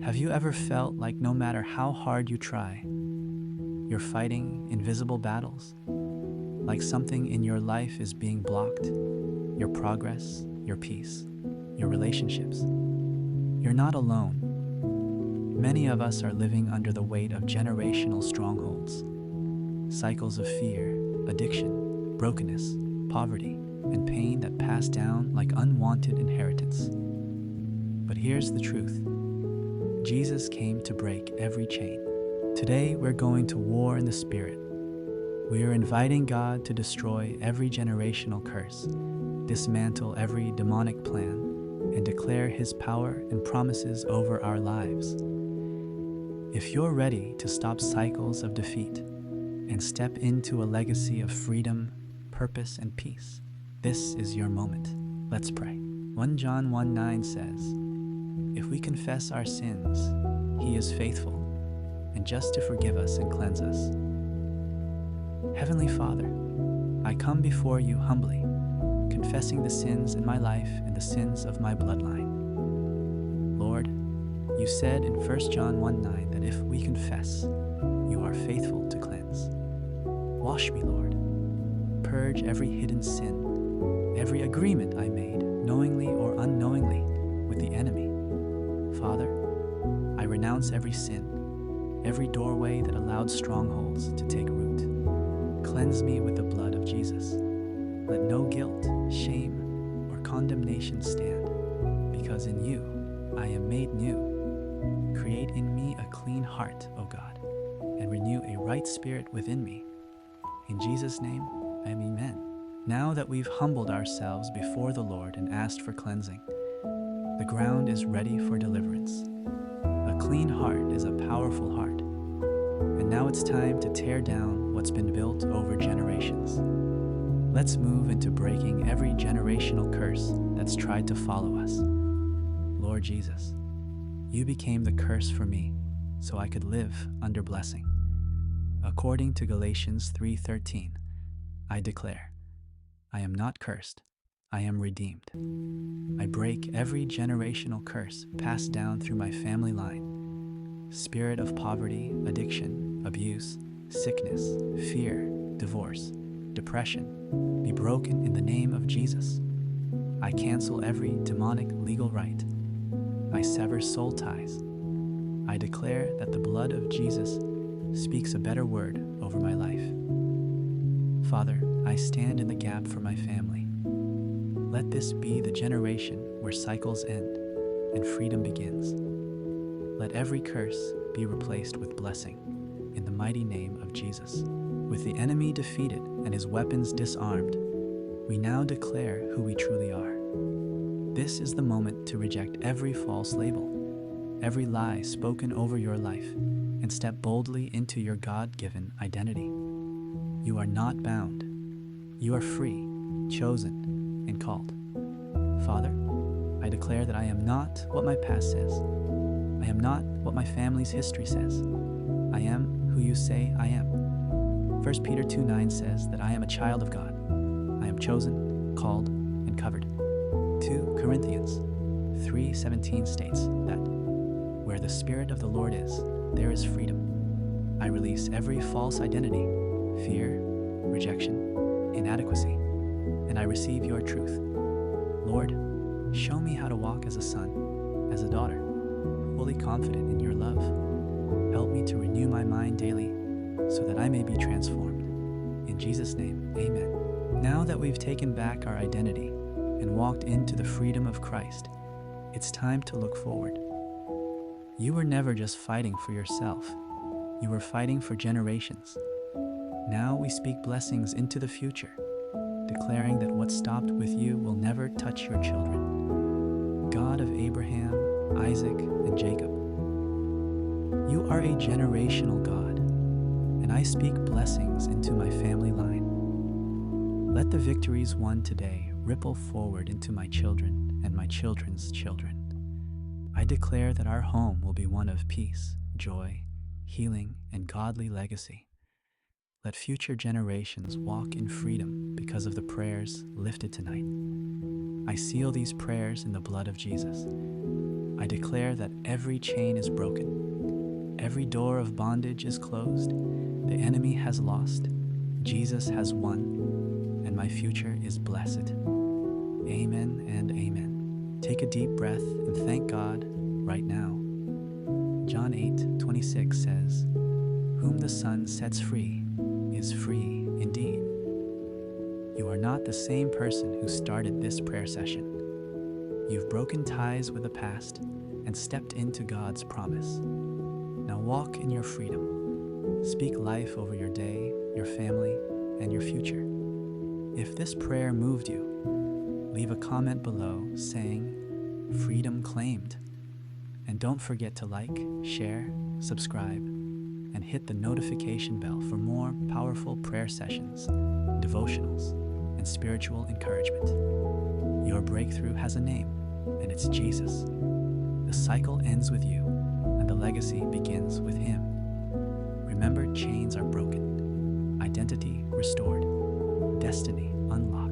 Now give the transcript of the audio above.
Have you ever felt like no matter how hard you try, you're fighting invisible battles? Like something in your life is being blocked? Your progress, your peace, your relationships. You're not alone. Many of us are living under the weight of generational strongholds, cycles of fear, addiction, brokenness, poverty, and pain that pass down like unwanted inheritance. But here's the truth. Jesus came to break every chain. Today, we're going to war in the Spirit. We are inviting God to destroy every generational curse, dismantle every demonic plan, and declare His power and promises over our lives. If you're ready to stop cycles of defeat and step into a legacy of freedom, purpose, and peace, this is your moment. Let's pray. 1 John 1:9 says, "If we confess our sins, He is faithful and just to forgive us and cleanse us." Heavenly Father, I come before you humbly, confessing the sins in my life and the sins of my bloodline. Lord, you said in 1 John 1:9 that if we confess, you are faithful to cleanse. Wash me, Lord. Purge every hidden sin, every agreement I made, knowingly or unknowingly, with the enemy. Father, I renounce every sin, every doorway that allowed strongholds to take root. Cleanse me with the blood of Jesus. Let no guilt, shame, or condemnation stand, because in you I am made new. Create in me a clean heart, O God, and renew a right spirit within me. In Jesus' name, amen. Now that we've humbled ourselves before the Lord and asked for cleansing, the ground is ready for deliverance. A clean heart is a powerful heart. And now it's time to tear down what's been built over generations. Let's move into breaking every generational curse that's tried to follow us. Lord Jesus, you became the curse for me so I could live under blessing. According to Galatians 3:13, I declare, I am not cursed, I am redeemed. I break every generational curse passed down through my family line. Spirit of poverty, addiction, abuse, sickness, fear, divorce, depression, be broken in the name of Jesus. I cancel every demonic legal right. I sever soul ties. I declare that the blood of Jesus speaks a better word over my life. Father, I stand in the gap for my family. Let this be the generation where cycles end and freedom begins. Let every curse be replaced with blessing, in the mighty name of Jesus. With the enemy defeated and his weapons disarmed, we now declare who we truly are. This is the moment to reject every false label, every lie spoken over your life, and step boldly into your God-given identity. You are not bound. You are free, chosen, and called. Father, I declare that I am not what my past says. I am not what my family's history says. I am who you say I am. 1 Peter 2:9 says that I am a child of God. I am chosen, called, and covered. 2 Corinthians 3:17 states that where the Spirit of the Lord is, there is freedom. I release every false identity, fear, rejection, inadequacy, and I receive your truth. Lord, show me how to walk as a son, as a daughter, fully confident in your love. Help me to renew my mind daily so that I may be transformed. In Jesus' name, amen. Now that we've taken back our identity and walked into the freedom of Christ, it's time to look forward. You were never just fighting for yourself. You were fighting for generations. Now we speak blessings into the future, declaring that what stopped with you will never touch your children. God of Abraham, Isaac, and Jacob, you are a generational God, and I speak blessings into my family line. Let the victories won today ripple forward into my children and my children's children. I declare that our home will be one of peace, joy, healing, and godly legacy. Let future generations walk in freedom because of the prayers lifted tonight. I seal these prayers in the blood of Jesus. I declare that every chain is broken, every door of bondage is closed, the enemy has lost, Jesus has won, and my future is blessed. Amen and amen. Take a deep breath and thank God right now. John 8:26 says, "Whom the Son sets free is free indeed." You are not the same person who started this prayer session. You've broken ties with the past and stepped into God's promise. Now walk in your freedom. Speak life over your day, your family, and your future. If this prayer moved you, leave a comment below saying, "Freedom claimed." And don't forget to like, share, subscribe, and hit the notification bell for more powerful prayer sessions, devotionals, and spiritual encouragement. Your breakthrough has a name, and it's Jesus. The cycle ends with you, and the legacy begins with Him. Remember, chains are broken, identity restored, destiny unlocked.